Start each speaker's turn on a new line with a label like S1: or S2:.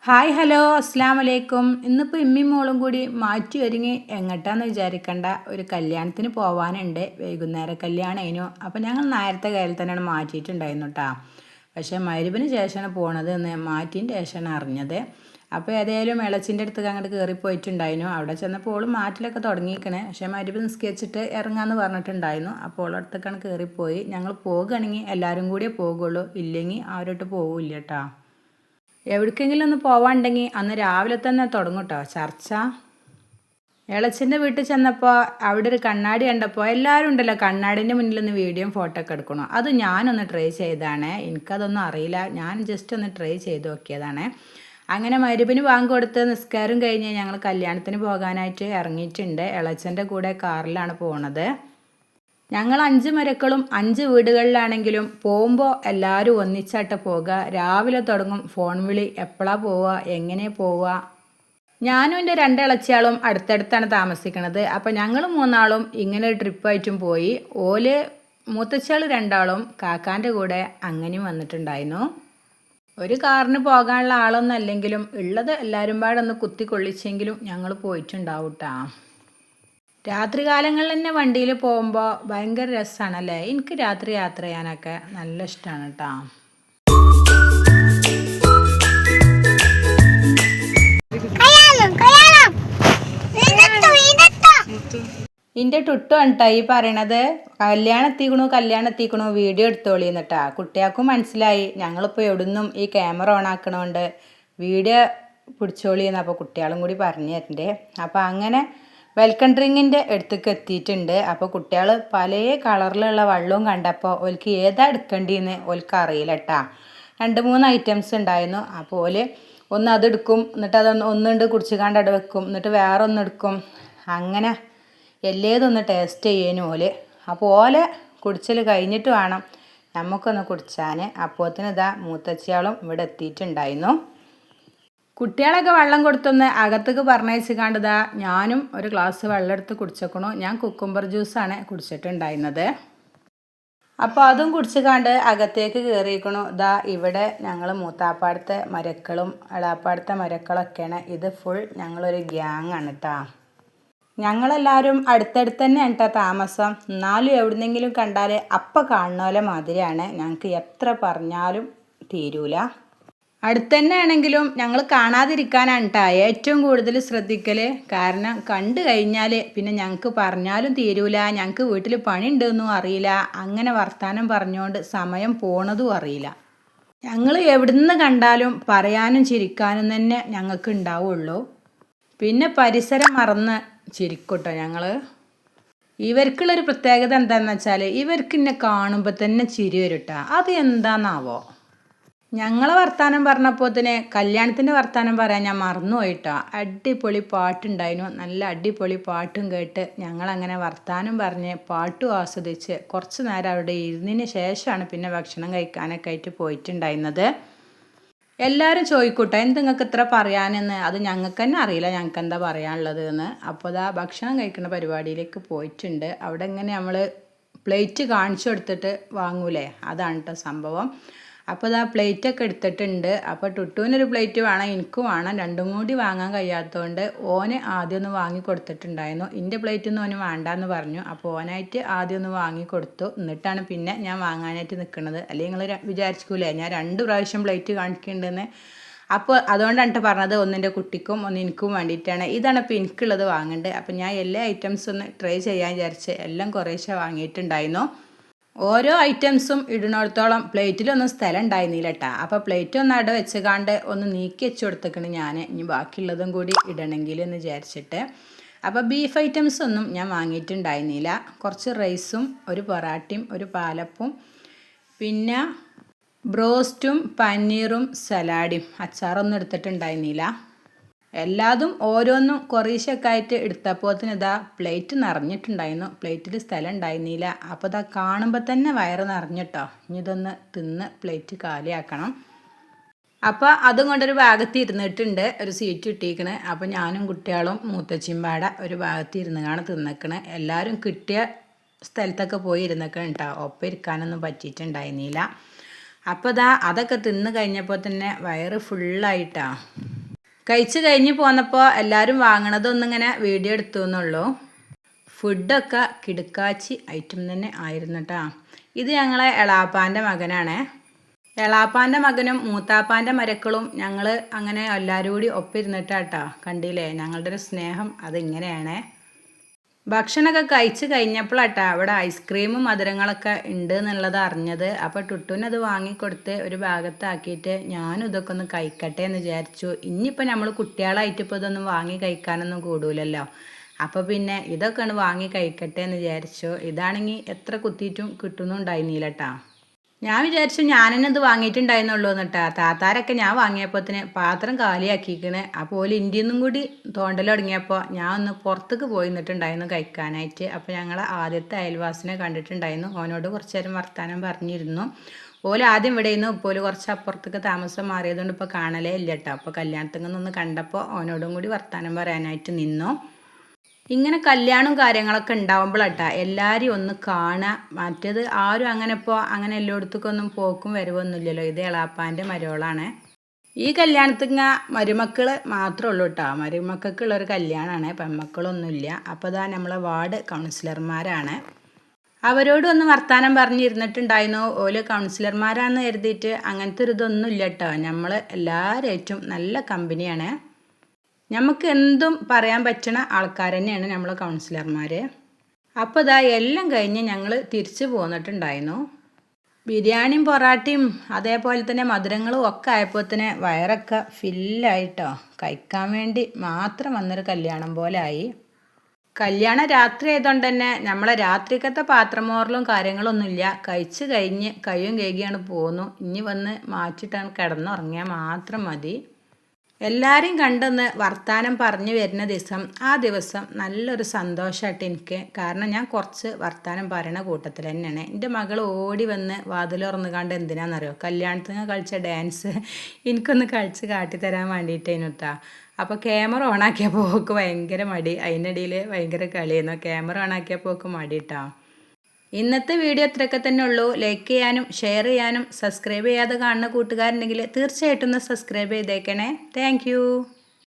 S1: Hi hello അസ്സാം വലൈക്കും. ഇന്നിപ്പോൾ ഇമ്മയും മോളും കൂടി മാറ്റി ഒരുങ്ങി എങ്ങോട്ടാന്ന് വിചാരിക്കേണ്ട, ഒരു കല്യാണത്തിന് പോകാനുണ്ട്. വൈകുന്നേരം കല്യാണമായിരുന്നു. അപ്പോൾ ഞങ്ങൾ നേരത്തെ കയ്യിൽ തന്നെയാണ് മാറ്റിയിട്ടുണ്ടായിരുന്നു കേട്ടോ. പക്ഷേ മഗ്‌രിബിന് ശേഷമാണ് പോണത് എന്ന് മാറ്റിൻ്റെ ശേഷമാണ് അറിഞ്ഞത്. അപ്പോൾ ഏതായാലും ഇളച്ചിൻ്റെ അടുത്ത് അങ്ങോട്ട് കയറിപ്പോയിട്ടുണ്ടായിരുന്നു. അവിടെ ചെന്നപ്പോൾ ഓൾ മാറ്റിലൊക്കെ തുടങ്ങിയിരിക്കണേ. പക്ഷേ മഗ്‌രിബ് നിസ്കരിച്ചിട്ട് ഇറങ്ങാമെന്ന് പറഞ്ഞിട്ടുണ്ടായിരുന്നു. അപ്പോൾ ഓളുടെ അടുത്തേക്കാണ് കയറിപ്പോയി. ഞങ്ങൾ പോകുകയാണെങ്കിൽ എല്ലാവരും കൂടിയേ പോകുള്ളൂ, ഇല്ലെങ്കിൽ ആരോട്ട് പോകില്ല കേട്ടോ. എവിടേക്കെങ്കിലും ഒന്ന് പോവാണ്ടെങ്കിൽ അന്ന് രാവിലെ തന്നെ തുടങ്ങും കേട്ടോ ചർച്ച. ഇളച്ചിൻ്റെ വീട്ടിൽ ചെന്നപ്പോൾ അവിടെ ഒരു കണ്ണാടി കണ്ടപ്പോൾ എല്ലാവരും ഉണ്ടല്ലോ കണ്ണാടിൻ്റെ മുന്നിൽ നിന്ന് വീഡിയോയും ഫോട്ടോ ഒക്കെ എടുക്കണം. അത് ഞാനൊന്ന് ട്രൈ ചെയ്തതാണ്. എനിക്കതൊന്നും അറിയില്ല, ഞാൻ ജസ്റ്റ് ഒന്ന് ട്രൈ ചെയ്ത് നോക്കിയതാണ്. അങ്ങനെ മഗ്‌രിബിന് ബാങ്ക് കൊടുത്ത് നിസ്കാരം കഴിഞ്ഞ് ഞങ്ങൾ കല്യാണത്തിന് പോകാനായിട്ട് ഇറങ്ങിയിട്ടുണ്ട്. ഇളച്ചൻ്റെ കൂടെ കാറിലാണ് പോണത്. ഞങ്ങൾ 5 മരക്കളും 5 വീടുകളിലാണെങ്കിലും പോകുമ്പോൾ എല്ലാവരും ഒന്നിച്ചായിട്ട് പോകുക. രാവിലെ തുടങ്ങും ഫോൺ വിളി, എപ്പോഴാണ് പോവുക, എങ്ങനെ പോവുക. ഞാനും എൻ്റെ 2 ഇളച്ചിയാളും അടുത്തടുത്താണ് താമസിക്കുന്നത്. അപ്പോൾ ഞങ്ങൾ 3 ഇങ്ങനെ ഒരു ട്രിപ്പായിട്ടും പോയി. ഓല് മൂത്തച്ചിയാൾ 2 കാക്കാൻ്റെ കൂടെ അങ്ങനെയും വന്നിട്ടുണ്ടായിരുന്നു. ഒരു കാറിന് പോകാനുള്ള ആളൊന്നും അല്ലെങ്കിലും ഉള്ളത് എല്ലാവരും പാടൊന്ന് കുത്തിക്കൊള്ളിച്ചെങ്കിലും ഞങ്ങൾ പോയിട്ടുണ്ടാവും കേട്ടോ. രാത്രി കാലങ്ങളിൽ തന്നെ വണ്ടിയിൽ പോകുമ്പോൾ ഭയങ്കര രസമാണല്ലേ. എനിക്ക് രാത്രി യാത്ര ചെയ്യാനൊക്കെ നല്ല ഇഷ്ടമാണ് കേട്ടോ. എൻ്റെ ടുട്ടുമാണ് കേട്ടോ ഈ പറയണത്. കല്യാണം എത്തിക്കണു വീഡിയോ എടുത്തോളിന്ന് കേട്ടോ. കുട്ടികൾക്കും മനസ്സിലായി ഞങ്ങളിപ്പോൾ എവിടുന്നും ഈ ക്യാമറ ഓൺ ആക്കണോണ്ട് വീഡിയോ പിടിച്ചോളിന്ന്. അപ്പോൾ കുട്ടികളും കൂടി പറഞ്ഞു തരണ്ടേ. അപ്പോൾ അങ്ങനെ വെൽക്കം ഡ്രിങ്കിൻ്റെ അടുത്തേക്ക് എത്തിയിട്ടുണ്ട്. അപ്പോൾ കുട്ടികൾ പല കളറിലുള്ള വെള്ളവും കണ്ടപ്പോൾ ഓൽക്ക് ഏതാ എടുക്കേണ്ടിയെന്ന് ഓൽക്ക് അറിയില്ല കേട്ടോ. 2-3 ഐറ്റംസ് ഉണ്ടായിരുന്നു. അപ്പോൾ ഓല് ഒന്ന് അതെടുക്കും, എന്നിട്ട് ഒന്നുണ്ട് കുടിച്ച് കണ്ട് അവിടെ വെക്കും, എന്നിട്ട് വേറെ ഒന്നെടുക്കും. അങ്ങനെ എല്ലേതൊന്ന് ടേസ്റ്റ് ചെയ്യാനും ഓല്. അപ്പോൾ ഓലെ കുടിച്ചൽ കഴിഞ്ഞിട്ട് വേണം നമുക്കൊന്ന് കുടിച്ചാൻ. അപ്പോഴത്തേന് ഇതാ മൂത്തച്ചിയാളും ഇവിടെ എത്തിയിട്ടുണ്ടായിരുന്നു. കുട്ടികളൊക്കെ വെള്ളം കൊടുത്തൊന്ന് അകത്തേക്ക് പറഞ്ഞയച്ച് കണ്ടതാ ഞാനും ഒരു ഗ്ലാസ് വെള്ളം എടുത്ത് കുടിച്ചേക്കണു. ഞാൻ കുക്കുംബർ ജ്യൂസാണ് കുടിച്ചിട്ടുണ്ടായിരുന്നത്. അപ്പോൾ അതും കുടിച്ച് കണ്ട് അകത്തേക്ക് കയറിയിരിക്കണു. ഇതാ ഇവിടെ ഞങ്ങൾ മൂത്താപ്പാടത്തെ മരക്കളും എളാപ്പാടത്തെ മരക്കളൊക്കെയാണ്. ഇത് ഫുൾ ഞങ്ങളൊരു ഗ്യാങ്ങാണ് കേട്ടോ. ഞങ്ങളെല്ലാവരും അടുത്തടുത്ത് തന്നെയാണ് കേട്ടോ താമസം. എന്നാലും എവിടുന്നെങ്കിലും കണ്ടാൽ അപ്പം കാണുന്ന പോലെ മാതിരിയാണ്. ഞങ്ങൾക്ക് എത്ര പറഞ്ഞാലും തീരൂല. അടുത്ത് തന്നെ ആണെങ്കിലും ഞങ്ങൾ കാണാതിരിക്കാനാണ് കേട്ടോ ഏറ്റവും കൂടുതൽ ശ്രദ്ധിക്കൽ. കാരണം കണ്ടു കഴിഞ്ഞാൽ പിന്നെ ഞങ്ങൾക്ക് പറഞ്ഞാലും തീരൂല, ഞങ്ങൾക്ക് വീട്ടിൽ പണി ഉണ്ടെന്നും അറിയില്ല. അങ്ങനെ വർത്താനം പറഞ്ഞുകൊണ്ട് സമയം പോണതും അറിയില്ല. ഞങ്ങൾ എവിടുന്ന് കണ്ടാലും പറയാനും ചിരിക്കാനും തന്നെ ഞങ്ങൾക്ക് ഉണ്ടാവുള്ളൂ. പിന്നെ പരിസരം മറന്ന് ചിരിക്കൂട്ടോ ഞങ്ങൾ. ഇവർക്കുള്ളൊരു പ്രത്യേകത എന്താണെന്ന് വെച്ചാൽ ഇവർക്ക് എന്നെ കാണുമ്പോൾ തന്നെ ചിരി വരും കേട്ടോ. അത് എന്താണെന്നാവോ. ഞങ്ങളെ വർത്താനം പറഞ്ഞപ്പോൾ തന്നെ കല്യാണത്തിൻ്റെ വർത്താനം പറയാൻ ഞാൻ മറന്നുപോയിട്ടോ. അടിപൊളി പാട്ടുണ്ടായിരുന്നു. നല്ല അടിപൊളി പാട്ടും കേട്ട് ഞങ്ങളങ്ങനെ വർത്താനം പറഞ്ഞ് പാട്ടും ആസ്വദിച്ച് കുറച്ച് നേരം അവിടെ ഇരുന്നതിന് ശേഷമാണ് പിന്നെ ഭക്ഷണം കഴിക്കാനൊക്കെ ആയിട്ട് പോയിട്ടുണ്ടായിരുന്നത്. എല്ലാവരും ചോദിക്കൂട്ടോ എന്ത് നിങ്ങൾക്ക് ഇത്ര പറയാനെന്ന്. അത് ഞങ്ങൾക്ക് തന്നെ അറിയില്ല ഞങ്ങൾക്ക് എന്താ പറയാനുള്ളത് എന്ന്. അപ്പോൾ അതാ ഭക്ഷണം കഴിക്കുന്ന പരിപാടിയിലേക്ക് പോയിട്ടുണ്ട്. അവിടെ ഇങ്ങനെ നമ്മൾ പ്ലേറ്റ് കാണിച്ചു കൊടുത്തിട്ട് വാങ്ങൂലേ, അതാണ് കേട്ടോ സംഭവം. അപ്പോൾ ഇതാ പ്ലേറ്റൊക്കെ എടുത്തിട്ടുണ്ട്. അപ്പോൾ ടുട്ടുവിനൊരു പ്ലേറ്റ് വേണം, എനിക്കും വേണം. രണ്ടും കൂടി വാങ്ങാൻ കഴിയാത്തതുകൊണ്ട് ഓന് ആദ്യം ഒന്ന് വാങ്ങി കൊടുത്തിട്ടുണ്ടായിരുന്നു. എൻ്റെ പ്ലേറ്റൊന്നും ഓന് വേണ്ടാന്ന് പറഞ്ഞു. അപ്പോൾ ഓനായിട്ട് ആദ്യം ഒന്ന് വാങ്ങി കൊടുത്തു. എന്നിട്ടാണ് പിന്നെ ഞാൻ വാങ്ങാനായിട്ട് നിൽക്കുന്നത്. അല്ലെങ്കിൽ നിങ്ങൾ വിചാരിക്കൂലേ ഞാൻ 2 പ്രാവശ്യം പ്ലേറ്റ് കാണിക്കുന്നുണ്ടെന്ന്. അപ്പോൾ അതുകൊണ്ടാണ് കേട്ടോ പറഞ്ഞത്, ഒന്നിൻ്റെ കുട്ടിക്കും ഒന്ന് എനിക്കും വേണ്ടിയിട്ടാണ്. ഇതാണ് ഇപ്പോൾ എനിക്കുള്ളത് വാങ്ങേണ്ടത്. അപ്പോൾ ഞാൻ എല്ലാ ഐറ്റംസും ഒന്ന് ട്രൈ ചെയ്യാൻ വിചാരിച്ച് എല്ലാം കുറേശ്ശെ വാങ്ങിയിട്ടുണ്ടായിരുന്നു. ഓരോ ഐറ്റംസും ഇടുന്നിടത്തോളം പ്ലേറ്റിലൊന്നും സ്ഥലം ഉണ്ടായിരുന്നില്ല കേട്ടോ. അപ്പോൾ പ്ലേറ്റ് ഒന്ന് അവിടെ വെച്ച് കാണ്ട് ഒന്ന് നീക്കി വെച്ച് കൊടുത്തേക്കണ് ഞാൻ. ഇനി ബാക്കിയുള്ളതും കൂടി ഇടണമെങ്കിൽ എന്ന് വിചാരിച്ചിട്ട്. അപ്പോൾ ബീഫ് ഐറ്റംസ് ഒന്നും ഞാൻ വാങ്ങിയിട്ടുണ്ടായിരുന്നില്ല. കുറച്ച് റൈസും ഒരു പൊറാട്ടയും ഒരു പാലപ്പും പിന്നെ ബ്രോസ്റ്റും പനീറും സലാഡും അച്ചാറൊന്നും എടുത്തിട്ടുണ്ടായിരുന്നില്ല. എല്ലാതും ഓരോന്നും കുറേശ്ശൊക്കെ ആയിട്ട് എടുത്തപ്പോഴത്തിന് ഇതാ പ്ലേറ്റ് നിറഞ്ഞിട്ടുണ്ടായിരുന്നു. പ്ലേറ്റിൽ സ്ഥലം ഉണ്ടായിരുന്നില്ല. അപ്പോൾ ഇതാ കാണുമ്പോൾ തന്നെ വയറ് നിറഞ്ഞിട്ടോ. ഇനി ഇതൊന്ന് തിന്ന് പ്ലേറ്റ് കാലിയാക്കണം. അപ്പോൾ അതും കൊണ്ടൊരു ഭാഗത്ത് ഇരുന്നിട്ടുണ്ട്, ഒരു സീറ്റ് ഇട്ടിരിക്കണ്. അപ്പോൾ ഞാനും കുട്ടികളും മൂത്തച്ചിയും പാടെ ഒരു ഭാഗത്ത് ഇരുന്നാണ് തിന്നിക്കണ്. എല്ലാവരും കിട്ടിയ സ്ഥലത്തൊക്കെ പോയി ഇരുന്നിക്കണം കേട്ടോ. ഒപ്പം ഇരിക്കാനൊന്നും പറ്റിയിട്ടുണ്ടായിരുന്നില്ല. അപ്പോൾ ഇതാ അതൊക്കെ തിന്ന് കഴിഞ്ഞപ്പോൾ തന്നെ വയറ് ഫുള്ളായിട്ടാണ്. കഴിച്ച് കഴിഞ്ഞ് പോന്നപ്പോൾ എല്ലാവരും വാങ്ങണതൊന്നിങ്ങനെ വീഡിയോ എടുത്തു എന്നുള്ളൂ. ഫുഡൊക്കെ കിടുക്കാച്ചി ഐറ്റം തന്നെ ആയിരുന്നു കേട്ടോ. ഇത് ഞങ്ങളെ എളാപ്പാൻ്റെ മകനാണ്. എളാപ്പാൻ്റെ മകനും മൂത്താപ്പാൻ്റെ മരക്കളും ഞങ്ങൾ അങ്ങനെ എല്ലാവരും കൂടി ഒപ്പിരുന്നിട്ടാട്ടോ. കണ്ടില്ലേ ഞങ്ങളുടെ ഒരു സ്നേഹം അതിങ്ങനെയാണ്. ഭക്ഷണമൊക്കെ കഴിച്ച് കഴിഞ്ഞപ്പോഴാട്ടോ അവിടെ ഐസ്ക്രീമും മധുരങ്ങളൊക്കെ ഉണ്ട് എന്നുള്ളത് അറിഞ്ഞത്. അപ്പോൾ ടുട്ടുവിനത് വാങ്ങിക്കൊടുത്ത് ഒരു ഭാഗത്താക്കിയിട്ട് ഞാനും ഇതൊക്കെ ഒന്ന് കഴിക്കട്ടെ എന്ന് വിചാരിച്ചു. ഇനിയിപ്പോൾ നമ്മൾ കുട്ടികളായിട്ട് ഇപ്പോൾ ഇതൊന്നും വാങ്ങി കഴിക്കാനൊന്നും കൂടൂലല്ലോ. അപ്പോൾ പിന്നെ ഇതൊക്കെയാണ് വാങ്ങി കഴിക്കട്ടെ എന്ന് വിചാരിച്ചു. ഇതാണെങ്കിൽ എത്ര കുത്തിയിട്ടും കിട്ടുന്നുണ്ടായിരുന്നില്ല കേട്ടോ. ഞാൻ വിചാരിച്ചു ഞാനെന്നെ ഇത് വാങ്ങിയിട്ടുണ്ടായിരുന്നുള്ളൂ എന്നിട്ടാ. താത്താരൊക്കെ ഞാൻ വാങ്ങിയപ്പോഴത്തിന് പാത്രം കാലിയാക്കിക്കണ്. അപ്പോൾ ഇന്ത്യയിൽ നിന്നും കൂടി തോണ്ടൽ തുടങ്ങിയപ്പോൾ ഞാൻ ഒന്ന് പുറത്തേക്ക് പോയി നിന്നിട്ടുണ്ടായിരുന്നു കഴിക്കാനായിട്ട്. അപ്പോൾ ഞങ്ങൾ ആദ്യത്തെ അയൽവാസിനെ കണ്ടിട്ടുണ്ടായിരുന്നു. ഓനോട് കുറച്ച് നേരം വർത്താനം പറഞ്ഞിരുന്നു. ഓല് ആദ്യം ഇവിടെ നിന്ന് ഇപ്പോൾ കുറച്ച് അപ്പുറത്തേക്ക് താമസം മാറിയതുകൊണ്ട് ഇപ്പോൾ കാണലേ ഇല്ല കേട്ടോ. അപ്പോൾ കല്യാണത്തിൽ നിന്ന് കണ്ടപ്പോൾ ഓനോടും കൂടി വർത്താനം പറയാനായിട്ട് നിന്നു. ഇങ്ങനെ കല്യാണവും കാര്യങ്ങളൊക്കെ ഉണ്ടാവുമ്പോഴാട്ടാ എല്ലാവരും ഒന്ന് കാണുക. മറ്റേത് ആരും അങ്ങനെ എല്ലായിടത്തേക്കൊന്നും പോക്കും വരവൊന്നുമില്ലല്ലോ. ഇത് എളാപ്പാൻ്റെ മരോളാണ്. ഈ കല്യാണത്തിന് മരുമക്കൾ മാത്രമേ ഉള്ളൂ കേട്ടോ. മരുമക്കൾക്കുള്ളൊരു കല്യാണമാണ്, പെൺമക്കളൊന്നുമില്ല. അപ്പോൾ ഇതാ നമ്മളെ വാർഡ് കൗൺസിലർമാരാണ്. അവരോടൊന്ന് വർത്താനം പറഞ്ഞിരുന്നിട്ടുണ്ടായിരുന്നു. ഓല് കൗൺസിലർമാരാണെന്ന് കരുതിയിട്ട് അങ്ങനത്തെ ഒരു ഇതൊന്നും ഇല്ല കേട്ടോ. നമ്മൾ എല്ലാവരായിട്ടും നല്ല കമ്പനിയാണ്. നമുക്ക് എന്തും പറയാൻ പറ്റുന്ന ആൾക്കാർ തന്നെയാണ് നമ്മൾ കൗൺസിലർമാർ. അപ്പോൾ ഇതാ എല്ലാം കഴിഞ്ഞ് ഞങ്ങൾ തിരിച്ചു പോന്നിട്ടുണ്ടായിരുന്നു. ബിരിയാണിയും പൊറാട്ടയും അതേപോലെ തന്നെ മധുരങ്ങളും ഒക്കെ ആയപ്പോൾ തന്നെ വയറൊക്കെ ഫില്ലായിട്ടോ. കഴിക്കാൻ വേണ്ടി മാത്രം വന്നൊരു കല്യാണം പോലെ ആയി. കല്യാണം രാത്രി ആയതുകൊണ്ട് തന്നെ നമ്മളെ രാത്രിക്കത്തെ പാത്രമോറലും കാര്യങ്ങളൊന്നുമില്ല. കഴിച്ച് കഴിഞ്ഞ് കയ്യും കേകിയാണ് പോന്നു. ഇനി വന്ന് മാറ്റിയിട്ടാണ് കിടന്നുറങ്ങിയാൽ മാത്രം മതി. എല്ലാവരെയും കണ്ടൊന്ന് വർത്താനം പറഞ്ഞു വരുന്ന ആ ദിവസം നല്ലൊരു സന്തോഷമായിട്ട് എനിക്ക്. കാരണം ഞാൻ കുറച്ച് വർത്താനം പറയണ കൂട്ടത്തിൽ തന്നെയാണ്. എൻ്റെ മകൾ ഓടി വന്ന് വാതിലുറന്ന് കണ്ട് എന്തിനാണെന്നറിയോ, കല്യാണത്തിന് കളിച്ച ഡാൻസ് എനിക്കൊന്ന് കളിച്ച് കാട്ടിത്തരാൻ വേണ്ടിയിട്ടേനു കേട്ടോ. അപ്പോൾ ക്യാമറ ഓണാക്കിയപ്പോൾ ഓക്ക് ഭയങ്കര മടി. അതിനിടയിൽ ഭയങ്കര കളിയായിരുന്നു. ക്യാമറ ഓണാക്കിയപ്പോൾ ഓക്ക് മടി കേട്ടോ. ഇന്നത്തെ വീഡിയോ ഇത്രയൊക്കെ തന്നെ ഉള്ളൂ. ലൈക്ക് ചെയ്യാനും ഷെയർ ചെയ്യാനും സബ്സ്ക്രൈബ് ചെയ്യാതെ കാണുന്ന കൂട്ടുകാരുണ്ടെങ്കിൽ തീർച്ചയായിട്ടും ഒന്ന് സബ്സ്ക്രൈബ് ചെയ്തേക്കണേ. താങ്ക്